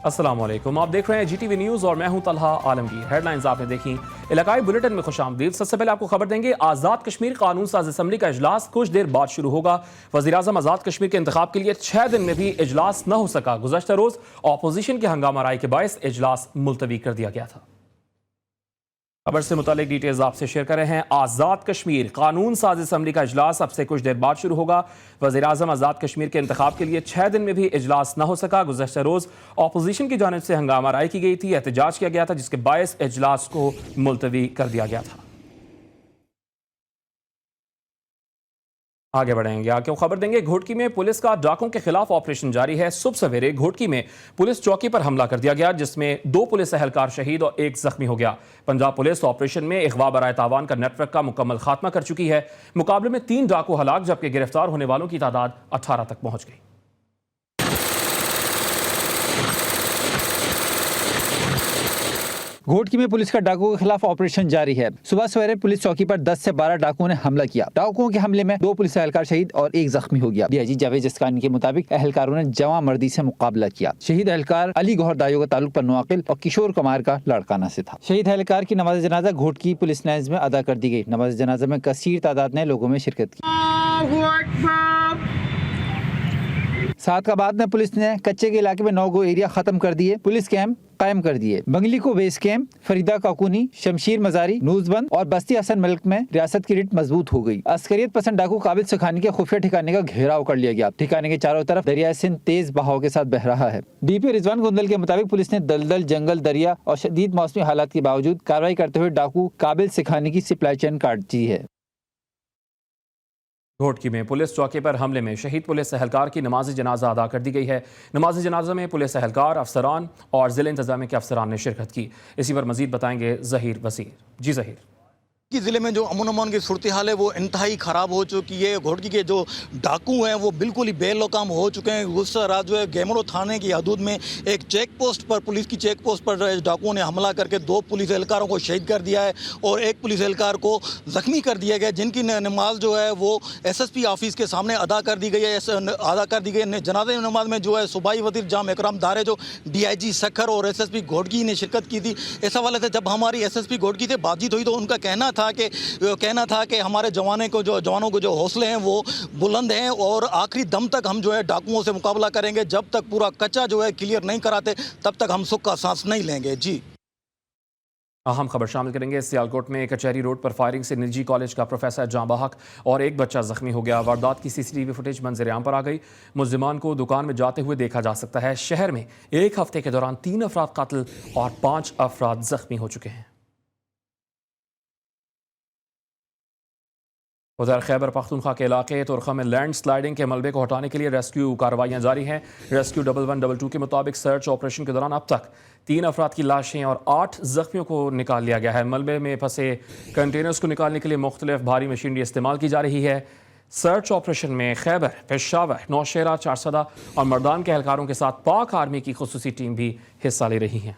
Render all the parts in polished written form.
अस्सलाम वालेकुम, आप देख रहे हैं GTV न्यूज़ और मैं हूं तलहा आलमगीर। हेडलाइंस आपने देखी, इलाकाई बुलेटिन में खुशामदीद। सबसे पहले आपको खबर देंगे, आज़ाद कश्मीर कानून साज असम्बली का इजलास कुछ देर बाद शुरू होगा। वज़ीर आज़म आज़ाद कश्मीर के इंतखाब के लिए 6 दिन में भी इजलास न हो सका। गुज़श्ता रोज अपोजिशन के हंगामा राय के बायस इजलास मुलतवी कर दिया गया था। खबर से मुतालिक डिटेल्स आपसे शेयर कर रहे हैं। आज़ाद कश्मीर कानून साज असम्बली का इजलास अब से कुछ देर बाद शुरू होगा। वज़ीर आज़म आज़ाद कश्मीर के इंतखाब के लिए 6 दिन में भी इजलास न हो सका। गुज़श्ता रोज अपोजिशन की जानिब से हंगामा राय की गई थी, एहतजाज किया गया था, जिसके बायस इजलास को मुलतवी कर दिया गया था। आगे बढ़ेंगे, आगे खबर देंगे, घोटकी में पुलिस का डाकुओं के खिलाफ ऑपरेशन जारी है। सुबह सवेरे घोटकी में पुलिस चौकी पर हमला कर दिया गया, जिसमें 2 पुलिस एहलकार शहीद और 1 जख्मी हो गया। पंजाब पुलिस ऑपरेशन में अगवा बराए तावान का नेटवर्क का मुकम्मल खात्मा कर चुकी है। मुकाबले में 3 डाकू हलाक, जबकि गिरफ्तार होने वालों की तादाद 18 तक पहुंच गई। घोटकी में पुलिस का डाकुओं के खिलाफ ऑपरेशन जारी है। सुबह सवेरे पुलिस चौकी पर 10 से 12 डाकुओं ने हमला किया। डाकुओं के हमले में 2 पुलिस एहलकार शहीद और 1 जख्मी हो गया। डीआईजी जावेद जस्कानी के मुताबिक एहलकारों ने जवां मर्दी से मुकाबला किया। शहीद एहलकार अली गौहर दायो का ताल्लुक बनु अकील और किशोर कुमार का लड़काना से था। शहीद एहलकार की नमाज जनाजा घोटकी पुलिस लाइन्स में अदा कर दी गई। नमाज जनाजा में कसीर तादाद ने लोगों में शिरकत की। सादकाबाद में पुलिस ने कच्चे के इलाके में 9 गो एरिया खत्म कर दिए, पुलिस कैंप कायम कर दिए। बंगली को बेस कैंप, फरीदा काकुनी, शमशीर मजारी, नूजबंद और बस्ती हसन मलिक में रियासत की रीट मजबूत हो गई। अस्करियत पसंद डाकू काबिल सुखानी के खुफिया ठिकाने का घेराव कर लिया गया। ठिकाने के चारों तरफ दरिया सिंध तेज बहाव के साथ बह रहा है। DP रिजवान गुंदल के मुताबिक पुलिस ने दलदल, जंगल, दरिया और शदीद मौसमी हालात के बावजूद कार्रवाई करते हुए डाकू काबिल सुखानी की सप्लाई चेन काट दी है। घोटकी में पुलिस चौकी पर हमले में शहीद पुलिस एहलकार की नमाज जनाजा अदा कर दी गई है। नमाज जनाजा में पुलिस एहलकार, अफसरान और जिले इंतजामिया के अफसरान ने शिरकत की। इसी पर मजीद बताएंगे जहीर वसीर। जी जहीर। की ज़िले में जो अमन अमान की सूरत हाल है वो इंतहाई ख़राब हो चुकी है। घोटकी के जो डाकू हैं वो बिल्कुल ही बेलकाम हो चुके हैं। गुस्सा रात जो है गेमरो थाने की हदूद में एक चेक पोस्ट पर, पुलिस की चेक पोस्ट पर डाकुओं ने हमला करके 2 पुलिस एहलकारों को शहीद कर दिया है और 1 पुलिस एहलकार को ज़ख्मी कर दिया गया, जिनकी नमाज जो है वो SSP ऑफिस के सामने अदा कर दी गई है। जनाज़े नमाज में जो है सूबाई वज़ीर जाम इकराम दारे, जो DIG सखर और SSP घोटकी ने शिरकत की थी। इस हवाले से जब हमारी SSP घोटकी से बातचीत हुई तो उनका कहना था कि हमारे जवानों को जो हौसले हैं वो बुलंद हैं और आखिरी दम तक हम जो है डाकुओं से मुकाबला करेंगे। जब तक पूरा कच्चा जो है क्लियर नहीं कराते तब तक हम सुख का सांस नहीं लेंगे। जी, अहम खबर शामिल करेंगे। सियालकोट में कचहरी रोड पर फायरिंग से निजी कॉलेज का प्रोफेसर जां बहक और 1 बच्चा जख्मी हो गया। वारदात की CCTV फुटेज मंजर-ए-आम पर आ गई। मुल्जिमान को दुकान में जाते हुए देखा जा सकता है। शहर में 1 हफ्ते के दौरान 3 अफराद कत्ल और 5 अफराद जख्मी हो चुके हैं। उधर खैबर पख्तूनख्वा के इलाके तुरखा में लैंड स्लाइडिंग के मलबे को हटाने के लिए रेस्क्यू कार्रवाइयां जारी हैं। रेस्क्यू 1122 के मुताबिक सर्च ऑपरेशन के दौरान अब तक 3 अफराद की लाशें और 8 जख्मियों को निकाल लिया गया है। मलबे में फंसे कंटेनर्स को निकालने के लिए मुख्तलिफ भारी मशीनरी इस्तेमाल की जा रही है। सर्च ऑपरेशन में खैबर, पेशावर, नौशेरा, चारसदा और मर्दान के एहलकारों के साथ पाक आर्मी की खुसूसी टीम भी हिस्सा ले रही है।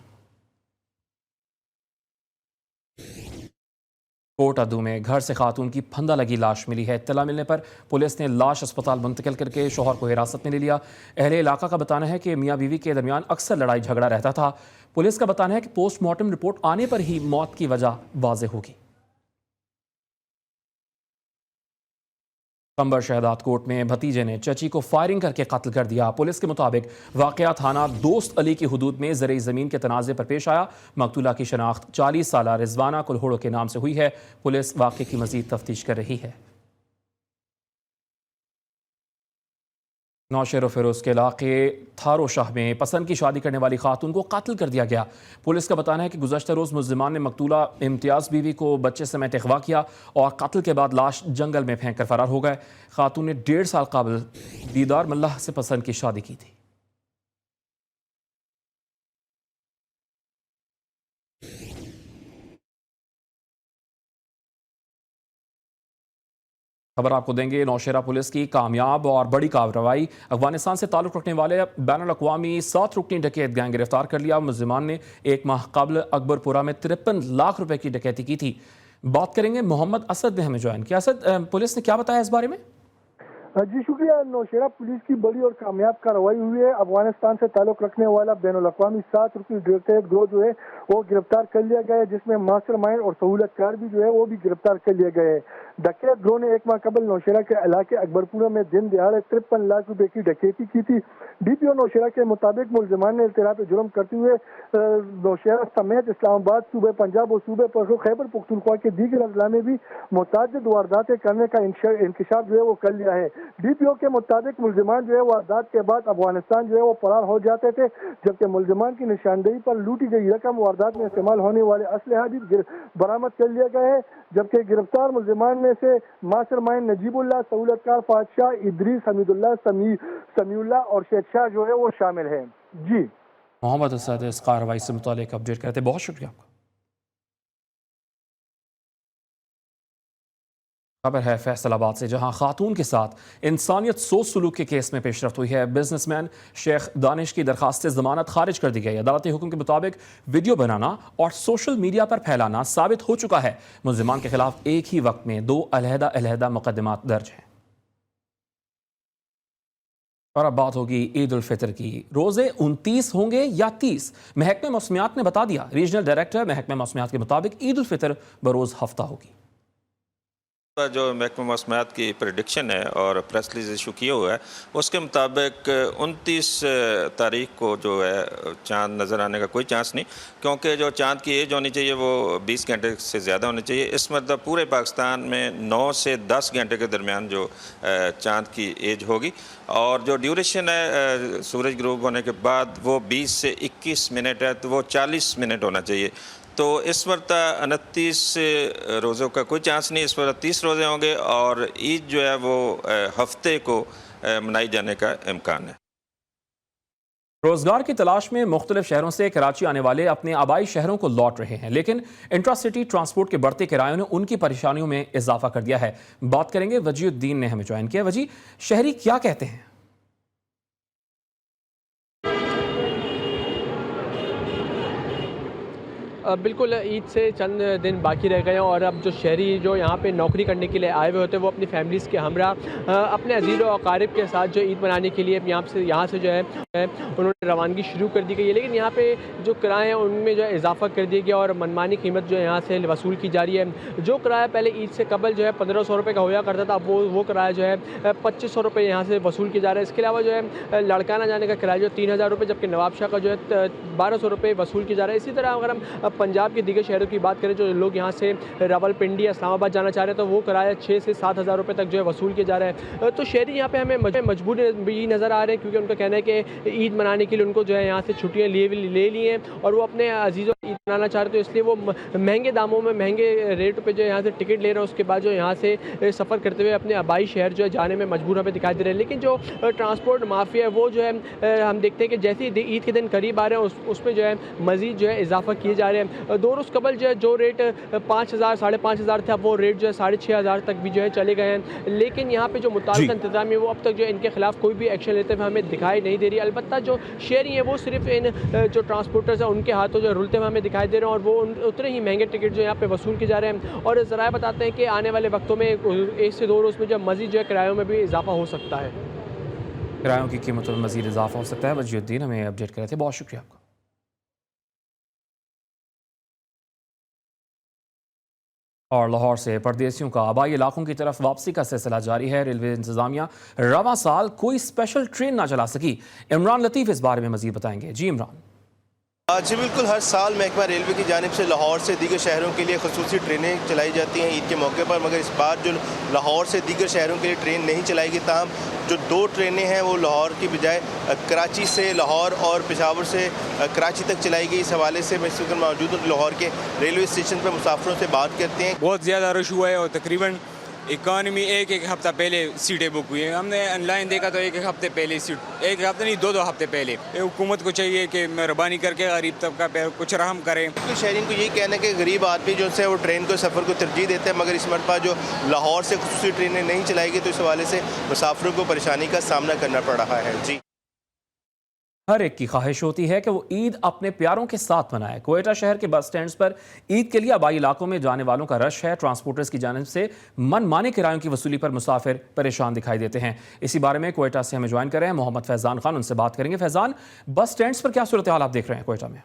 कोट अद्दू में घर से खातून की फंदा लगी लाश मिली है। इत्तला मिलने पर पुलिस ने लाश अस्पताल मुंतकिल करके शोहर को हिरासत में ले लिया। अहले इलाका का बताना है कि मियाँ बीवी के दरमियान अक्सर लड़ाई झगड़ा रहता था। पुलिस का बताना है कि पोस्टमार्टम रिपोर्ट आने पर ही मौत की वजह वाज़ेह होगी। अंबर शहदाद कोर्ट में भतीजे ने चची को फायरिंग करके कत्ल कर दिया। पुलिस के मुताबिक वाकया थाना दोस्त अली की हुदूद में ज़र ज़मीन के तनाज़े पर पेश आया। मकतूला की शनाख्त 40 साला रिजवाना कुल्होड़ो के नाम से हुई है। पुलिस वाक़े की मज़ीद तफ्तीश कर रही है। नौशेर फिरोज के इलाके थारो शाह में पसंद की शादी करने वाली खातून को कत्ल कर दिया गया। पुलिस का बताना है कि गुज़श्ता रोज़ मुल्जिमान ने मकतूला इम्तियाज़ बीवी को बच्चे समेत अगवा किया और कत्ल के बाद लाश जंगल में फेंक कर फरार हो गए। खातून ने 1.5 साल कबल दीदार मल्लाह से पसंद की शादी की थी। खबर आपको देंगे, नौशेरा पुलिस की कामयाब और बड़ी कार्रवाई। अफगानिस्तान से ताल्लुक़ रखने वाले बैनुल-अक़वामी 7 रुकनी डकैत गैंग गिरफ्तार कर लिया। मुल्जिमान ने 1 माह कबल अकबरपुरा में 53 लाख रुपए की डकैती की थी। बात करेंगे, मोहम्मद असद ने हमें ज्वाइन किया। असद, पुलिस ने क्या बताया इस बारे में? जी शुक्रिया। नौशेरा पुलिस की बड़ी और कामयाब कार्रवाई हुई है। अफगानिस्तान से ताल्लुक रखने वाला बैनुल-अक़वामी 7 रुपये ड्रग ग्रोह जो है वो गिरफ्तार कर लिया गया है, जिसमें मास्टरमाइंड और सहूलतकार भी जो है वो भी गिरफ्तार कर लिए गए हैं। डकैत ग्रोह ने एक माह कबल नौशेरा के इलाके अकबरपुरा में दिन दिहाड़े 53 लाख रुपए की डकैती की थी। DPO नौशेरा के मुताबिक मुलजमान ने इर्तिराफ जुर्म करते हुए नौशेरा समेत इस्लामाबाद, सूबे पंजाब और सूबे पर खैबर पख्तूनख्वा के दीगर अजला में भी मुतअद्दिद वारदातें करने का इंकशाफ जो है वो कर लिया है। DPO के मुताबिक मुलजमान जो है वारदात के बाद अफगानिस्तान जो है वो फरार हो जाते थे, जबकि मुलजमान की निशानदेही पर लूटी गई रकम वारदात में इस्तेमाल होने वाले असलहा भी बरामद कर लिया गया है। जबकि गिरफ्तार मुलजमान में से मास्टरमाइंड नजीबुल्लाह, सहूलतकार फातशाह, इदरीस, हमीदुल्लाह, समीउल्लाह और शेख शाह जो है वो शामिल है। जी मोहम्मद असद इस कार्रवाई से मुतालिक अपडेट करते, बहुत शुक्रिया आपका। खबर है फैसलाबाद से, जहां खातून के साथ इंसानियत सोच सलूक के केस में पेशरफ्त हुई है। बिजनेसमैन शेख दानिश की दरखास्त जमानत खारिज कर दी गई। अदालती हुक्म के मुताबिक वीडियो बनाना और सोशल मीडिया पर फैलाना साबित हो चुका है। मुल्जिमान के खिलाफ एक ही वक्त में 2 अलहदा मुकदमात दर्ज हैं। और अब बात होगी ईद उल फितर की। रोजे 29 होंगे या 30? महकमे मौसमियात ने बता दिया। रीजनल डायरेक्टर महकमे मौसमियात के मुताबिक ईद उल फितर बरोज हफ्ता होगी। जो महकमा मौसमियात की प्रेडिक्शन है और प्रेस रिलीज इशू किया हुआ है, उसके मुताबिक 29 तारीख को जो है चांद नज़र आने का कोई चांस नहीं, क्योंकि जो चांद की एज होनी चाहिए वो 20 घंटे से ज़्यादा होनी चाहिए। इस मतलब पूरे पाकिस्तान में 9 से 10 घंटे के दरमियान जो चांद की एज होगी, और जो ड्यूरेशन है सूरज ग्रूब होने के बाद वो 20 से 21 मिनट है, तो वो 40 मिनट होना चाहिए। तो इस वक्त 29 रोज़ों का कोई चांस नहीं, इस वक्त 30 रोज़े होंगे और ईद जो है वो हफ्ते को मनाई जाने का इम्कान है। रोजगार की तलाश में मुख्तलिफ शहरों से कराची आने वाले अपने आबाई शहरों को लौट रहे हैं, लेकिन इंट्रासिटी ट्रांसपोर्ट के बढ़ते किरायों ने उनकी परेशानियों में इजाफा कर दिया है। बात करेंगे, वजीउद्दीन ने हमें ज्वाइन किया। वजी, शहरी क्या कहते हैं? बिल्कुल, ईद से चंद दिन बाकी रह गए हैं और अब जो शहरी जो यहाँ पे नौकरी करने के लिए आए हुए होते हैं वो अपनी फैमिलीज़ के हमरा अपने अजीज़ और अकारिब के साथ जो ईद मनाने के लिए यहाँ से जो है उन्होंने रवानगी शुरू कर दी गई है। लेकिन यहाँ पे जो किराए हैं उनमें जो है इजाफा कर दिया गया और मनमानी कीमत जो है यहाँ से वसूल की जा रही है। जो किराया पहले ईद से कबल जो है 1500 रुपये का होया करता था, अब वो किराया जो है 2500 रुपये यहाँ से वसूल किया जा रहा है। इसके अलावा जो है लड़काना जाने का किराया जो 3000 रुपये, जबकि नवाबशाह का जो है 1200 रुपये वसूल किया जा रहा है। इसी तरह अगर हम पंजाब के दीगर शहरों की बात करें, जो लोग यहाँ से रावलपिंडी या इस्लामाबाद जाना चाह रहे हैं तो वो किराया 6 से 7000 रुपये तक जो है वसूल किया जा रहा है। तो शहरी यहाँ पे हमें मजबूर भी नज़र आ रहे हैं, क्योंकि उनका कहना है कि ईद मनाने के लिए उनको जो है यहाँ से छुट्टियाँ ले ली हैं और वो अपने अजीज़ों ईद मनाना चाह रहे, तो इसलिए वो महंगे दामों में महंगे रेट पे जो यहाँ से टिकट ले रहे हैं। उसके बाद जो यहाँ से सफ़र करते हुए अपने आबाई शहर जो है जाने में मजबूर हमें दिखाई दे रहे हैं। लेकिन जो ट्रांसपोर्ट माफिया है वो जो है हम देखते हैं कि जैसे ही ईद के दिन करीब आ रहे हैं उसमें जो है मज़ीद जो है इजाफा किए जा रहे हैं। 2 रोज़ कबल जो है जो रेट 5000 5500 थे, अब वो रेट जो है 6500 तक भी जो है चले गए हैं। लेकिन यहाँ पे जो मुताल्लिक़ इंतज़ामिया वो अब तक जो इनके खिलाफ कोई भी एक्शन लेते हुए हमें दिखाई नहीं दे रही। अलबत्ता जो शहरी हैं वो सिर्फ इन जो ट्रांसपोर्टर्स हैं उनके हाथों जो रुलते हुए हमें दिखाई दे रहे हैं और वो उतने ही महंगे टिकट जो यहाँ पे वसूल किए जा रहे हैं। और ज़राए बताते हैं कि आने वाले वक्तों में 1 से 2 रोज़ में जो मज़ीद जो है किरायों में भी इजाफा हो सकता है। किरायों की कीमतों में मज़ीद इजाफा हो सकता है। वजीउद्दीन हमें अपडेट कर रहे थे, बहुत शुक्रिया आपका। और लाहौर से परदेसियों का आबाई इलाकों की तरफ वापसी का सिलसिला जारी है। रेलवे इंतजामिया रवां साल कोई स्पेशल ट्रेन ना चला सकी। इमरान लतीफ़ इस बारे में मज़ीद बताएंगे। जी इमरान। जी बिल्कुल, हर साल महकमा रेलवे की जानिब से लाहौर से दीगर शहरों के लिए खसूसी ट्रेनें चलाई जाती हैं ईद के मौके पर, मगर इस बार जो लाहौर से दीगर शहरों के लिए ट्रेन नहीं चलाई गई। ताहम जो 2 ट्रेनें हैं वो लाहौर की बजाय कराची से लाहौर और पेशावर से कराची तक चलाई गई। इस हवाले से मैं इस वक्त मौजूद हूँ लाहौर के रेलवे स्टेशन पर, मुसाफिरों से बात करते हैं। बहुत ज़्यादा रश हुआ है और तकरीबन इकॉनमी एक हफ़्ता पहले सीटें बुक हुई हैं। हमने ऑनलाइन देखा तो एक हफ़्ते पहले सीट, एक हफ़्ते नहीं 2 हफ़्ते पहले। हुकूमत को चाहिए कि मेहरबानी करके गरीब तबका पे कुछ रहम करें। तो शहरीन को यही कहना है कि गरीब आदमी जो है वो ट्रेन को सफ़र को तरजीह देते हैं, मगर इस मरतबा जो लाहौर से खसूसी ट्रेनें नहीं चलाई गई तो इस हवाले से मुसाफिरों को परेशानी का सामना करना पड़ रहा है। जी। हर एक की ख्वाहिश होती है कि वो ईद अपने प्यारों के साथ मनाए। क्वेटा शहर के बस स्टैंड्स पर ईद के लिए आबाई इलाकों में जाने वालों का रश है। ट्रांसपोर्टर्स की जानिब से मनमाने किरायों की वसूली पर मुसाफिर परेशान दिखाई देते हैं। इसी बारे में क्वेटा से हमें ज्वाइन कर रहे हैं मोहम्मद फैजान खान, उनसे बात करेंगे। फैजान, बस स्टैंड्स पर क्या सूरत हाल आप देख रहे हैं क्वेटा में?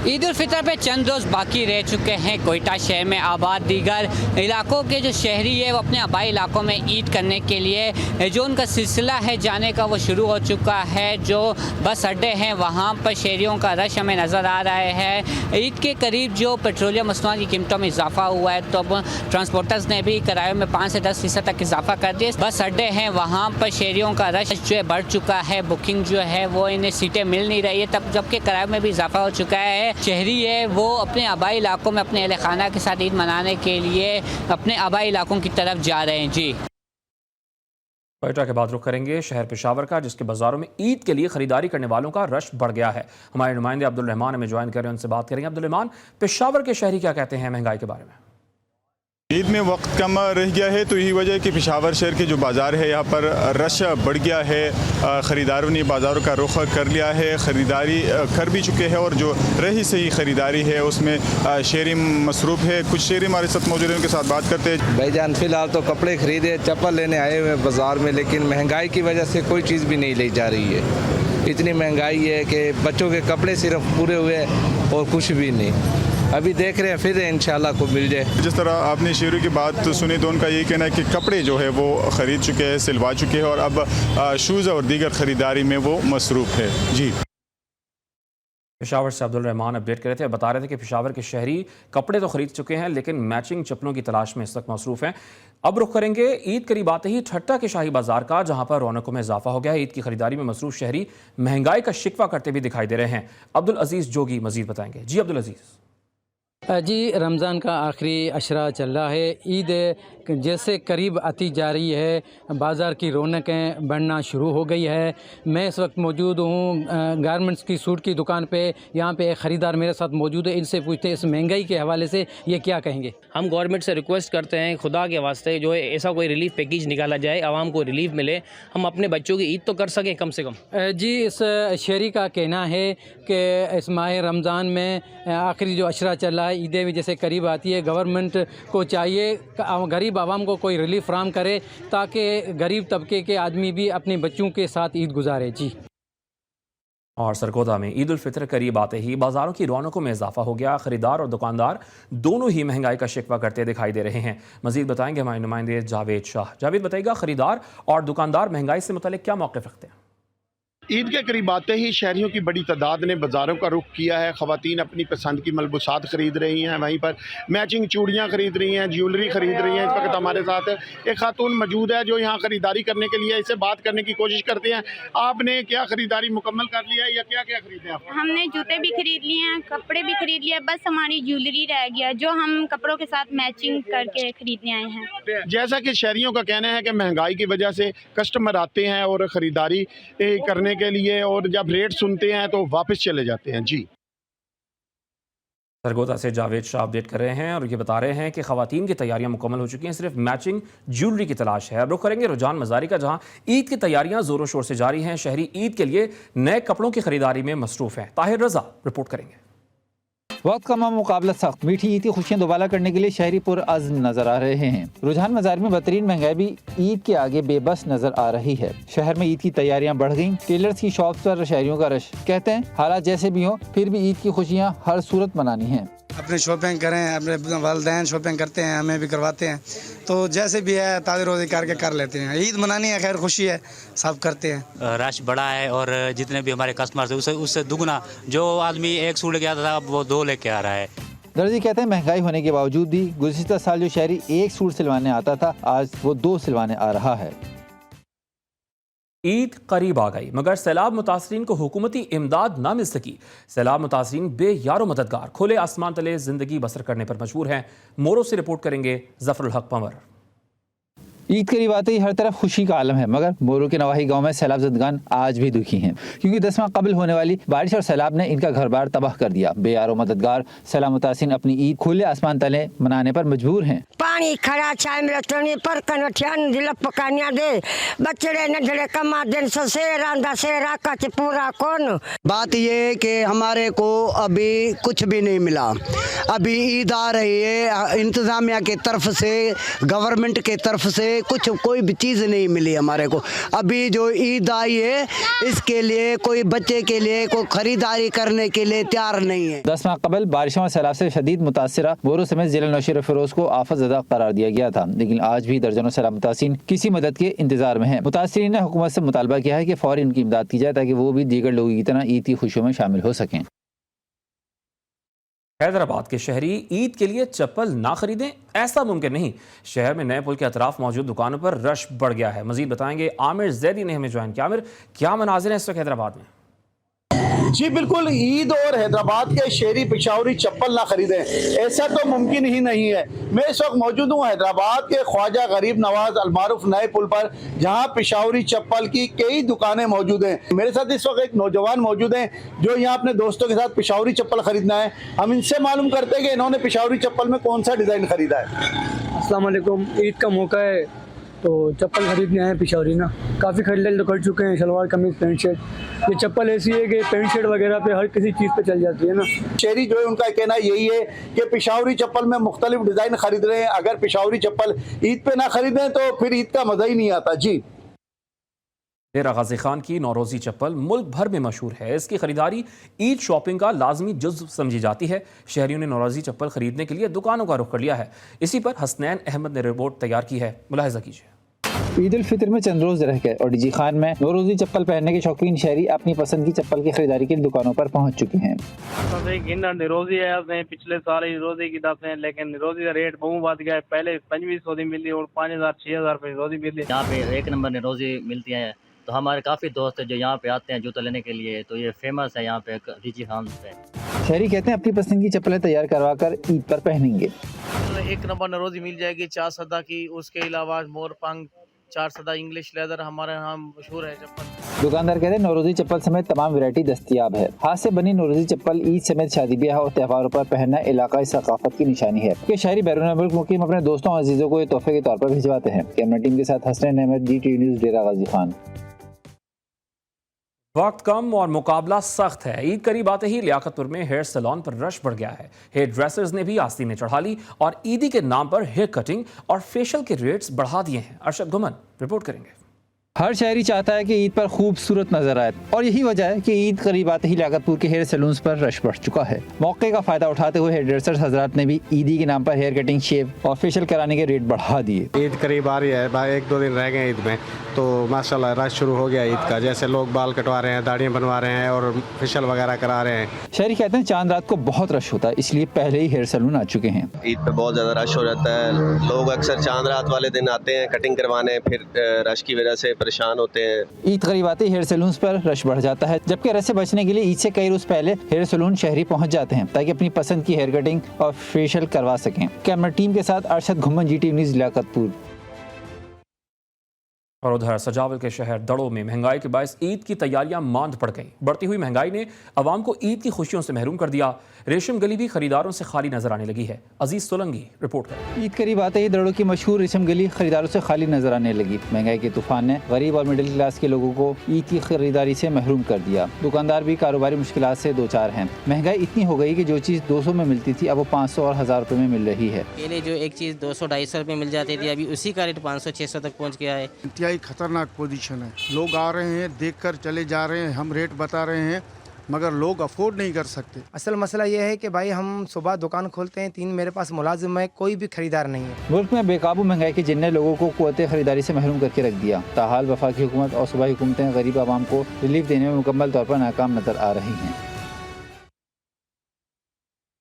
ईद उल फितर पे चंद रोज़ बाकी रह चुके हैं। क्वेटा शहर में आबाद दीगर इलाकों के जो शहरी है वो अपने आबाई इलाकों में ईद करने के लिए जो उनका सिलसिला है जाने का वो शुरू हो चुका है। जो बस अड्डे हैं वहाँ पर शहरियों का रश हमें नज़र आ रहा है। ईद के करीब जो पेट्रोलियम मसनूआत की कीमतों में इजाफा हुआ है तो अब ट्रांसपोर्टर्स ने भी किरायों में 5 से 10% तक इजाफा कर दिया। बस अड्डे हैं वहाँ पर शहरियों का रश जो है बढ़ चुका है। बुकिंग जो है वो इन्हें सीटें मिल नहीं रही है, तब जबकि किराए में भी इजाफा हो चुका है। शहरी है वो अपने आबाई इलाकों में अपने अहले खाना के साथ ईद मनाने के लिए अपने आबाई इलाकों की तरफ जा रहे हैं। जी, क्वेटा के बाद रुख करेंगे शहर पेशावर का, जिसके बाजारों में ईद के लिए खरीदारी करने वालों का रश बढ़ गया है। हमारे नुमाइंदे अब्दुल रहमान हमें ज्वाइन कर रहे हैं, उनसे बात करेंगे। अब्दुल रहमान, पेशावर के शहरी क्या कहते हैं महंगाई के बारे में? ईद में वक्त कम रह गया है तो यही वजह है कि पेशावर शहर के जो बाज़ार है यहाँ पर रश बढ़ गया है। ख़रीदारों ने बाज़ारों का रुख कर लिया है, ख़रीदारी कर भी चुके हैं और जो रही सही ख़रीदारी है उसमें शहरी मसरूफ़ है। कुछ शहरी हमारे साथ मौजूद हैं, उनके साथ बात करते हैं। भाईजान फ़िलहाल तो कपड़े ख़रीदे, चप्पल लेने आए हुए बाज़ार में, लेकिन महंगाई की वजह से कोई चीज़ भी नहीं ली जा रही है। इतनी महंगाई है कि बच्चों के कपड़े सिर्फ पूरे हुए और कुछ भी नहीं। अभी देख रहे हैं, फिर इंशाल्लाह को मिल जाए। जिस तरह आपने शेरों की बात सुनी तो उनका यही कहना है कि कपड़े जो है वो ख़रीद चुके हैं, सिलवा चुके हैं और अब शूज़ और दीगर ख़रीदारी में वो मसरूफ़ है। जी, पेशावर से अब्दुल रहमान अपडेट कर रहे थे, बता रहे थे कि पेशावर के शहरी कपड़े तो खरीद चुके हैं लेकिन मैचिंग चप्पलों की तलाश में इस वक्त मसरूफ़ हैं। अब रुख करेंगे ईद करीब आते ही ठट्टा के शाही बाजार का, जहां पर रौनकों में इजाफा हो गया है। ईद की खरीदारी में मसरूफ़ शहरी महंगाई का शिकवा करते भी दिखाई दे रहे हैं। अब्दुल अजीज़ जोगी मजीद बताएंगे। जी अब्दुल अजीज़। जी, रमज़ान का आखिरी अशरा चल रहा है। ईद जैसे करीब आती जा रही है, बाज़ार की रौनकें बढ़ना शुरू हो गई है। मैं इस वक्त मौजूद हूँ गारमेंट्स की सूट की दुकान पे। यहाँ पे एक ख़रीदार मेरे साथ मौजूद है, इनसे पूछते हैं इस महंगाई के हवाले से ये क्या कहेंगे। हम गवर्नमेंट से रिक्वेस्ट करते हैं खुदा के वास्ते जो है ऐसा कोई रिलीफ पैकेज निकाला जाए, आवाम को रिलीफ मिले, हम अपने बच्चों की ईद तो कर सकें कम से कम। जी, इस शहरी का कहना है कि इस माह रमज़ान में आखिरी जो अशरा चल रहा है, ईदें भी जैसे करीब आती है, गवर्नमेंट को चाहिए गरीब आवाम को कोई रिलीफ फराहम करे ताकि गरीब तबके के आदमी भी अपने बच्चों के साथ ईद गुजारे। जी, और सरगोदा में ईद उल फितर करीब आते ही बाजारों की रौनकों में इजाफा हो गया। खरीदार और दुकानदार दोनों ही महंगाई का शिकवा करते दिखाई दे रहे हैं। मजीद बताएंगे हमारे नुमाइंदे जावेद शाह। जावेद, बताइएगा खरीदार और दुकानदार महंगाई से मुतालिक क्या मौक़िफ़ रखते हैं? ईद के करीब आते ही शहरियों की बड़ी तादाद ने बाज़ारों का रुख किया है। ख़वातीन अपनी पसंद की मलबूसात ख़रीद रही हैं, वहीं पर मैचिंग चूड़ियाँ ख़रीद रही हैं, ज्वेलरी ख़रीद रही हैं। इस वक्त हमारे साथ एक खातून मौजूद है जो यहाँ ख़रीदारी करने के लिए, इससे बात करने की कोशिश करते हैं। आपने क्या ख़रीदारी मुकम्मल कर लिया है या क्या क्या ख़रीदे आप? हमने जूते भी खरीद लिए हैं, कपड़े भी खरीद लिए, बस हमारी ज्वेलरी रह गया जो हम कपड़ों के साथ मैचिंग करके खरीदने आए हैं। जैसा कि शहरियों का कहना है कि महंगाई की वजह से कस्टमर आते हैं और ख़रीदारी करने के लिए, और जब रेट सुनते हैं तो वापस चले जाते हैं। जी, सरगोदा से जावेद शाह अपडेट कर रहे हैं और ये बता रहे हैं कि ख़वातीन की तैयारियां मुकम्मल हो चुकी हैं, सिर्फ मैचिंग ज्वेलरी की तलाश है। अब रुख करेंगे रुझान मज़ारी का, जहां ईद की तैयारियां ज़ोरों शोर से जारी हैं। शहरी ईद के लिए नए कपड़ों की खरीदारी में मसरूफ़ हैं। ताहिर रज़ा रिपोर्ट करेंगे। वक्त का मुकाबला सख्त, मीठी ईद की खुशियां दोबारा करने के लिए शहरी पुरअज़्म नजर आ रहे हैं। रुझान मज़ार में बदतरीन महंगाई भी ईद के आगे बेबस नजर आ रही है। शहर में ईद की तैयारियां बढ़ गईं, टेलर्स की शॉप्स पर शहरियों का रश। कहते हैं हालात जैसे भी हो फिर भी ईद की खुशियां हर सूरत मनानी है। अपनी शॉपिंग करें, अपने वालिदैन शॉपिंग करते हैं, हमें भी करवाते हैं, तो जैसे भी है ताज़ी रोज़ी करके कर लेते हैं। ईद मनानी है, खैर खुशी है, सब करते हैं। रश बढ़ा है और जितने भी हमारे कस्टमर थे उससे दुगना, जो आदमी एक सूट लेके आता था अब वो 2 लेके आ रहा है। दर्जी कहते हैं महंगाई होने के बावजूद भी गुज़िश्ता साल जो शहरी 1 सूट सिलवाने आता था आज वो 2 सिलवाने आ रहा है। ईद करीब आ गई मगर सैलाब मुतासरीन को हुकूमती इमदाद ना मिल सकी। सैलाब मुतासरीन बेयारो मददगार खुले आसमान तले जिंदगी बसर करने पर मजबूर हैं। मोरो से रिपोर्ट करेंगे जफरुल हक पंवर। ईद करीब आते ही हर तरफ खुशी का आलम है, मगर मोरू के नवाही गांव में सैलाब ज़दगान आज भी दुखी हैं, क्योंकि 10 माह कबल होने वाली बारिश और सैलाब ने इनका घर बार तबाह कर दिया। बेयारो मददगार सैलाब मुतासिन अपनी ईद खुले आसमान तले मनाने पर मजबूर हैं। पानी खड़ा चाय में रतनी पर कनठियान दिल पकानिया दे बच्चे नजरे कमा दिन से रांधा से राका के पूरा कौन। बात ये है कि हमारे को अभी कुछ भी नहीं मिला। अभी ईद आ रही है, इंतजामिया के तरफ से, गवर्नमेंट के तरफ से कुछ कोई भी चीज़ नहीं मिली हमारे को। अभी जो ईद आई है इसके लिए कोई बच्चे के लिए कोई खरीदारी करने के लिए तैयार नहीं है। 10 माह कबल बारिशों और सैलाब से शदीद मुतासिरा बोरो समेत जिला नौशेरा फिरोज को आफत ज़दा करार दिया गया था, लेकिन आज भी दर्जनों सैलाब मुतासिन किसी मदद के इंतजार में हैं। मुतासिरीन ने हुकूमत से मुतालबा किया है कि फौरी उनकी इमदाद की जाए ताकि वो भी दीगर लोगों की तरह ईद की खुशियों में शामिल हो सकें। हैदराबाद के शहरी ईद के लिए चप्पल ना खरीदें, ऐसा मुमकिन नहीं। शहर में नए पुल के अतराफ मौजूद दुकानों पर रश बढ़ गया है। मजीद बताएंगे आमिर जैदी ने हमें ज्वाइन किया। आमिर, क्या मनाजिर है इस वक्त हैदराबाद में? जी बिल्कुल, ईद और हैदराबाद के शहरी पिशावरी चप्पल ना खरीदें, ऐसा तो मुमकिन ही नहीं है। मैं इस वक्त मौजूद हूँ हैदराबाद के ख्वाजा गरीब नवाज अलमारूफ नए पुल पर, जहाँ पिशावरी चप्पल की कई दुकानें मौजूद हैं। मेरे साथ इस वक्त एक नौजवान मौजूद हैं जो यहाँ अपने दोस्तों के साथ पिशावरी चप्पल खरीदना है। हम इनसे मालूम करते हैं कि इन्होंने पिशावरी चप्पल में कौन सा डिज़ाइन खरीदा है। अस्सलाम वालेकुम, ईद का मौका है तो चप्पल खरीदने आए पिशावरी ना। काफ़ी खरीदारी तो कर चुके हैं, शलवार कमीज पैंट शर्ट। ये चप्पल ऐसी है कि पैंट शर्ट वगैरह पे हर किसी चीज़ पे चल जाती है ना। शहरी जो है उनका कहना यही है कि पिशावरी चप्पल में मुख्तलिफ डिज़ाइन खरीद रहे हैं। अगर पिशावरी चप्पल ईद पे ना खरीदें तो फिर ईद का मज़ा ही नहीं आता। जी, डेरा गाजी खान की नौरोज़ी चप्पल मुल्क भर में मशहूर है। इसकी खरीदारी ईद शॉपिंग का लाजमी जुज़्व समझी जाती है। शहरियों ने नौरोज़ी चप्पल खरीदने के लिए दुकानों का रुख कर लिया है। इसी पर हसनैन अहमद ने रिपोर्ट तैयार की है, मुलाहिजा कीजिए। ईद उल फितर में चंद रोज रह गए और डीजी खान में नौरोज़ी चप्पल पहनने के शौकीन शहरी अपनी पसंद की चप्पल की खरीदारी के लिए दुकानों पर पहुंच चुके हैं। रोजी है पिछले साल ही रोजी की दाते हैं, लेकिन रोजी का रेट बहुत बढ़ गया है। पहले 2500 मिली और 5000-6000 रुपये रोजी मिली। यहाँ पे एक नंबर रोजी मिलती है, तो हमारे काफ़ी दोस्त जो यहाँ पे आते हैं जूता लेने के लिए, तो ये फेमस है यहाँ पे डीजी खान पे। शहरी कहते हैं अपनी पसंद की चप्पलें तैयार करवा कर ईद पर पहनेंगे। एक नंबर नरोजी मिल जाएगी 4 सदा की। उसके अलावा मोर पंख 4 सदा इंग्लिश लेदर हमारे यहाँ मशहूर है चप्पल। दुकानदार कहते हैं नौरोज़ी चप्पल समेत तमाम वैरायटी दस्तयाब है। हाथ से बनी नौरोज़ी चप्पल ईद समेत शादी ब्याह और त्योहारों पर पहनना इलाकाई सकाफत की निशानी है। कि शहरी बैरून मुल्क मुकीम अपने दोस्तों और अजीजों को ये तोहफे के तौर पर भिजवाते हैं। कैमरा टीम के साथ हसनैन अहमद, DTV न्यूज़, डेरा गाजी खान। वक्त कम और मुकाबला सख्त है। ईद करीब आते ही लियाकतपुर में हेयर सैलून पर रश बढ़ गया है। हेयर ड्रेसर्स ने भी आस्तीनें चढ़ा ली और ईदी के नाम पर हेयर कटिंग और फेशियल के रेट्स बढ़ा दिए हैं। अरशद घुमन रिपोर्ट करेंगे। हर शहरी चाहता है कि ईद पर खूबसूरत नजर आए और यही वजह है कि ईद करीब आते ही लियाकतपुर के हेयर सैलून्स पर रश बढ़ चुका है। मौके का फायदा उठाते हुए हेयर ड्रेसर्स हजरात ने भी ईदी के नाम पर हेयर कटिंग, शेव और फेशियल कराने के रेट बढ़ा दिए। ईद करीब आ रही है, 1-2 दिन रह गए ईद में, तो माशाल्लाह रश शुरू हो गया ईद का। जैसे लोग बाल कटवा रहे हैं, दाढ़ियाँ बनवा रहे हैं और फेशियल वगैरह करा रहे हैं। शहरी कहते हैं चांद रात को बहुत रश होता है, इसलिए पहले ही हेयर सैलून आ चुके हैं। ईद पे बहुत ज़्यादा रश हो जाता है। लोग अक्सर चांद रात वाले दिन आते हैं कटिंग करवाने, फिर रश की वजह से परेशान होते हैं। ईद करीब आते हेयर सैलून्स पर रश बढ़ जाता है, जबकि रश से बचने के लिए ईद से कई रोज पहले हेयर सैलून शहरी पहुंच जाते हैं ताकि अपनी पसंद की हेयर कटिंग और फेशियल करवा सकें। कैमरा टीम के साथ अरशद घुमन, GTV न्यूज़, लियाकतपुर। और उधर सजावल के शहर दड़ों में महंगाई के बायस ईद की तैयारियां मांद पड़ गई। बढ़ती हुई महंगाई ने अवाम को ईद की खुशियों से महरूम कर दिया। रेशम गली भी खरीदारों से खाली नजर आने लगी है। अजीज सोलंगी रिपोर्ट कर। ईद करीब आते ही दड़ों की मशहूर रेशम गली खरीदारों से खाली नजर आने लगी। महंगाई के तूफान ने गरीब और मिडिल क्लास के लोगों को ईद की खरीदारी से महरूम कर दिया। दुकानदार भी कारोबारी मुश्किलात से दो चार हैं। महंगाई इतनी हो गई कि जो चीज़ 200 में मिलती थी अब वो 500 और 1000 रुपये में मिल रही है। पहले जो एक चीज़ 200-250 रुपये मिल जाती थी, अभी उसी का रेट 500-600 तक पहुँच गया है। इंतहाई खतरनाक पोजीशन है। लोग आ रहे हैं, देखकर चले जा रहे हैं, हम रेट बता रहे हैं मगर लोग अफोर्ड नहीं कर सकते। असल मसला ये है कि भाई हम सुबह दुकान खोलते हैं, 3 मेरे पास मुलाजिम है, कोई भी खरीदार नहीं है। मुल्क में बेकाबू महंगाई के जिन ने लोगों को कुव्वत खरीदारी से महरूम करके रख दिया। ताहाल वफाकी हुकूमत और सूबाई हुकूमतें गरीब आवाम को रिलीफ देने में मुकम्मल तौर पर नाकाम नजर आ रही हैं।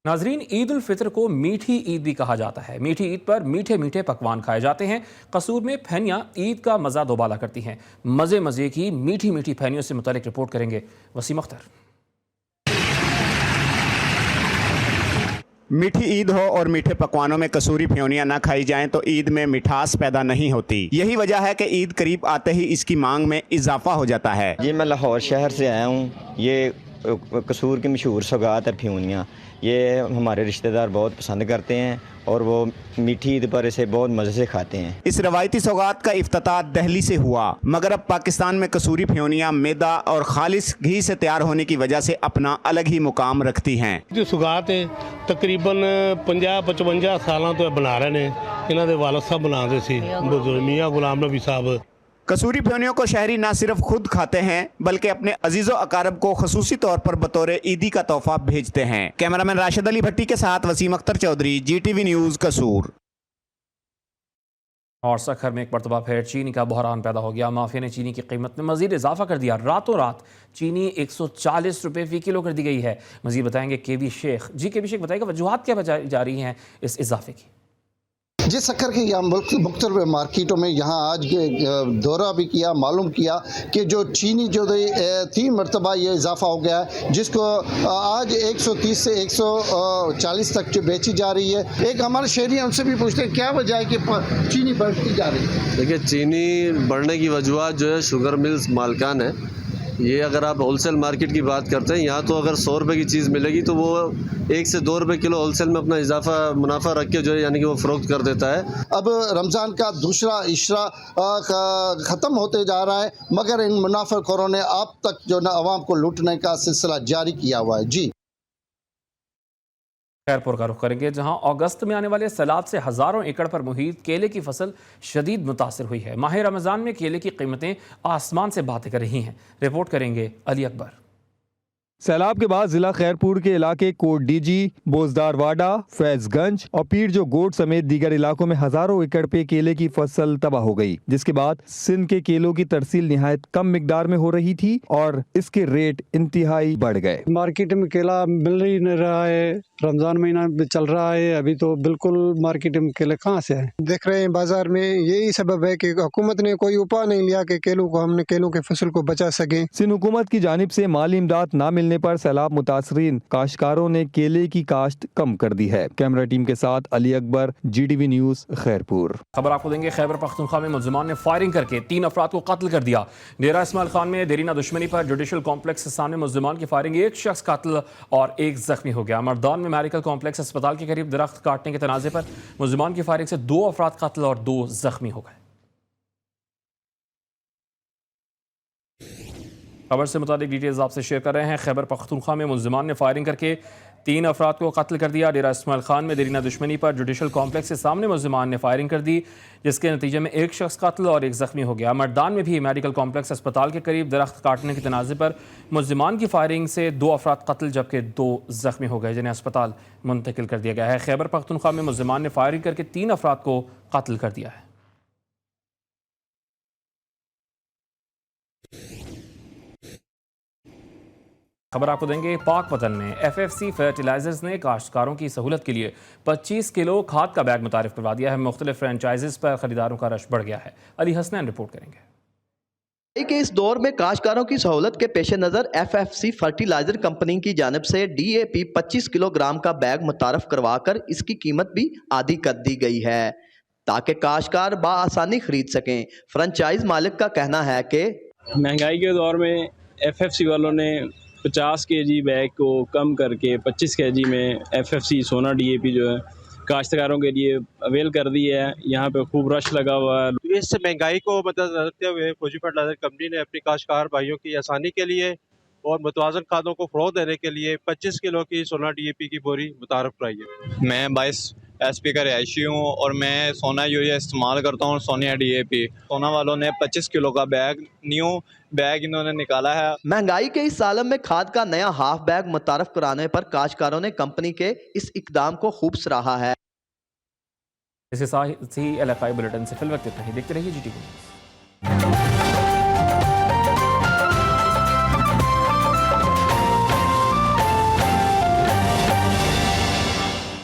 नाजरीन, ईद उल फितर को मीठी ईद भी कहा जाता है। मीठी ईद पर मीठे मीठे पकवान खाए जाते हैं। कसूर में फैनियाँ ईद का मज़ा दोबाला करती हैं। मज़े मज़े की मीठी मीठी फैनियों से मुतालिक रिपोर्ट करेंगे वसीम अख्तर। मीठी ईद हो और मीठे पकवानों में कसूरी फ्योनियां ना खाई जाएं तो ईद में मिठास पैदा नहीं होती। यही वजह है कि ईद करीब आते ही इसकी मांग में इजाफा हो जाता है। जी मैं लाहौर शहर से आया हूँ। ये कसूर की मशहूर सौगात है फ्योनियाँ, ये हमारे रिश्तेदार बहुत पसंद करते हैं और वो मीठी ईद पर इसे बहुत मज़े से खाते हैं। इस रवायती सौगात का इफ्तिताह दिल्ली से हुआ, मगर अब पाकिस्तान में कसूरी फ्योनियाँ मैदा और खालिस घी से तैयार होने की वजह से अपना अलग ही मुकाम रखती हैं। जो सौगात है तकरीबन 50-55 सालों तो बना रहे हैं, इन्हों के वालद साहब बनाते थे, बुजुर्ग मियाँ गुलाम नबी साहब। कसूरी फ्योनियों को शहरी ना सिर्फ खुद खाते हैं बल्कि अपने अजीज़ो अकारब को खसूसी तौर पर बतौर ईदी का तोहफा भेजते हैं। कैमरामैन राशिद अली भट्टी के साथ वसीम अख्तर चौधरी, GTV न्यूज़, कसूर। और सखर में एक मरतबा फिर चीनी का बहरान पैदा हो गया। माफिया ने चीनी की कीमत में मजीद इजाफा कर दिया। रातों रात चीनी 140 रुपये फ़ी किलो कर दी गई है। मजीद बताएंगे KB शेख। जी KB शेख, बताएगा वजूहात क्या बताई जा रही हैं इस इजाफे की? जी शक्कर की यहाँ मुख्तलिफ मार्केटों में यहाँ आज दौरा भी किया, मालूम किया कि जो चीनी जो 3 मरतबा ये इजाफा हो गया है, जिसको आज 130 से 140 तक जो बेची जा रही है। एक हमारे शहरी हैं, उनसे भी पूछते हैं क्या वजह है कि चीनी बढ़ती जा रही है। देखिए, चीनी बढ़ने की वजूहत जो है शुगर मिल्स मालिकान है। ये अगर आप होलसेल मार्केट की बात करते हैं, यहाँ तो अगर 100 रुपये की चीज़ मिलेगी तो वो 1 से 2 रुपये किलो होलसेल में अपना इजाफा मुनाफा रख के जो है यानी कि वो फ़रोख्त कर देता है। अब रमज़ान का दूसरा इशरा ख़त्म होते जा रहा है, मगर इन मुनाफाखोरों ने अब तक जो ना अवाम को लूटने का सिलसिला जारी किया हुआ है। जी खैरपुर का रुख करेंगे, जहां अगस्त में आने वाले सैलाब से हज़ारों एकड़ पर मुहित केले की फसल शदीद मुतासिर हुई है। माह रमज़ान में केले की कीमतें आसमान से बातें कर रही हैं। रिपोर्ट करेंगे अली अकबर। सैलाब के बाद जिला खैरपुर के इलाके कोट डीजी, बोजदार वाडा, फैजगंज और पीर जो गोट समेत दीगर इलाकों में हजारों एकड़ पे केले की फसल तबाह हो गई, जिसके बाद सिंध के केलों की तरसील निहायत कम मिकदार में हो रही थी और इसके रेट इंतहाई बढ़ गए। मार्केट में केला मिल ही नहीं रहा है, रमजान महीना चल रहा है, अभी तो बिल्कुल मार्केट में केले कहाँ से है। देख रहे हैं बाजार में यही सबब है कि हुकूमत ने कोई उपाय नहीं लिया कि केलों के फसल को बचा सके। सिंध हुकूमत की जानिब से माली इमदाद न मिलने पर सैलाब मुतासरीन काश्तकारों ने केले की काश्त कम कर दी है। कैमरा टीम के साथ अली अकबर, GTV न्यूज़, खैरपुर। खबर आपको देंगे, खैबर पख्तूनख्वा में मुल्जिमान ने फायरिंग करके 3 अफराद को कत्ल कर दिया। डेरा इस्माइल खान में देरीना दुश्मनी पर जुडिशल कॉम्प्लेक्स के सामने मुल्जिमान की फायरिंग, 1 शख्स कत्ल और 1 जख्मी हो गया। मर्दान में मेडिकल कॉम्प्लेक्स अस्पताल के करीब दरख्त काटने के तनाज़े पर मुल्जिमान की फायरिंग से 2 अफराद कत्ल और 2 जख्मी हो गए। खबर से मुताबिक डिटेल्स आपसे शेयर कर रहे हैं। खैबर पख्तूनख्वा में मुल्जिमान ने फायरिंग करके 3 अफराद को कत्ल कर दिया। डेरा इस्माइल खान में देरीना दुश्मनी पर जुडिशल कॉम्प्लेक्स के सामने मुल्जिमान ने फायरिंग कर दी, जिसके नतीजे में 1 शख्स कत्ल और 1 जख्मी हो गया। मर्दान में भी मेडिकल कॉम्प्लेक्स अस्पताल के करीब दरख्त काटने के तनाज़े पर मुल्जिमान की फायरिंग से 2 अफराद कत्ल जबकि 2 जख्मी हो गए, जिन्हें अस्पताल मुंतकिल कर दिया गया है। खैबर पख्तूनख्वा में मुल्जिमान ने फायरिंग करके 3 अफराद को कत्ल कर दिया है। खबर आपको देंगे, पाक वतन में FFC फर्टिलाइजर्स ने काश्तकारों की सहूलत के लिए 25 किलो खाद का बैग मुतारिफ करवा दिया है। मुख्तलिफ फ्रेंचाइजीज पर खरीदारों का रश बढ़ गया है। अली हसनैन रिपोर्ट करेंगे। के इस दौर में काश्तकारों की सहूलत के पेश नज़र FFC फर्टिलाइजर कंपनी की जानिब से DAP 25 किलोग्राम का बैग मुतारफ करवा कर इसकी कीमत भी आधी कर दी गई है ताकि काश्तकार बआसानी खरीद सकें। फ्रेंचाइज मालिक का कहना है कि महंगाई के दौर में FFC वालों ने 50 kg बैग को कम करके 25 kg में FFC सोना DAP जो है काश्तकारों के लिए अवेल कर दी है। यहाँ पे खूब रश लगा हुआ है। इस महंगाई को मद्देनजर रखते हुए फौजी फर्टिलाइजर कंपनी ने अपनी काश्तकार भाइयों की आसानी के लिए और मुतवाज़न खादों को फ़रोग़ देने के लिए 25 किलो की सोना DAP की बोरी मुतारफ़ कराई है। मैं 22 SP का रिहायशी हूँ और मैं सोना यूरिया इस्तेमाल करता हूँ, सोनिया DAP। सोना वालों ने 25 किलो का बैग, न्यू बैग इन्होंने निकाला है। महंगाई के इस आलम में खाद का नया हाफ बैग मुतारफ कराने पर काश्तकारों ने कंपनी के इस इकदाम को खूब सराहा है। इसी साथ ही इलाकाई बुलेटिन से फिल वक्त इतना ही। देखते रहिए GTV।